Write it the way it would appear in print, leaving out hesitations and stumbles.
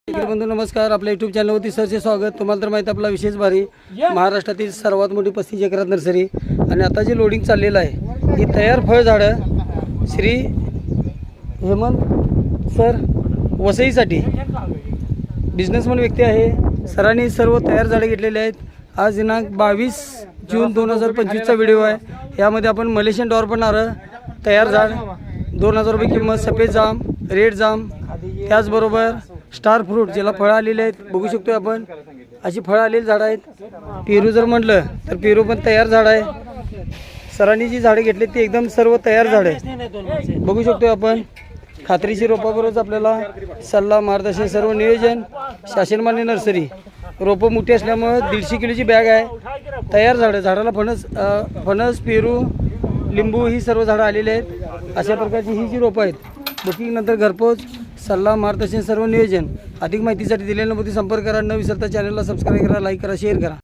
बंधू नमस्कार. आपल्या यूट्यूब चॅनलवरती सरचे स्वागत. तुम्हाला तर माहिती आपला विशेष भारी महाराष्ट्रातील सर्वात मोठी 35 एकरात नर्सरी आणि आता जे लोडिंग चाललेलं आहे ही तयार फळझाडं श्री हेमंत सर वसईसाठी बिझनेसमॅन व्यक्ती आहे. सरांनी सर्व तयार झाडे घेतलेले आहेत. आज दिनांक 22 जून 2025चा व्हिडिओ आहे. यामध्ये आपण मलेशियन डॉर पण तयार झाड 2000 रुपये किंमत, सफेद जाम, रेड जाम, त्याचबरोबर स्टार फ्रूट ज्याला फळं आलेली आहेत बघू शकतो आपण. अशी फळं आलेली झाडं आहेत. पेरू जर म्हटलं तर पेरू पण तयार झाड आहे. सरांनी जी झाडे घेतली ती एकदम सर्व तयार झाडे बघू शकतो आपण. खात्रीशीर रोपाबरोबरच आपल्याला सल्ला मार्गदर्शन सर्व नियोजन शासनमान्य नर्सरी. रोपं मोठी असल्यामुळे 150 किलोची बॅग आहे. तयार झाडं, झाडाला फणस पेरू लिंबू ही सर्व झाडं आलेली आहेत. अशा प्रकारची ही जी रोपं आहेत. बुकिंग नंतर घरपोच सल्ला मार्गदर्शन सर्व नियोजन. अधिक माहितीसाठी दिलेल्या नंबरवर संपर्क करा. न विसरता चॅनलला सबस्क्राईब करा, लाईक करा, शेअर करा.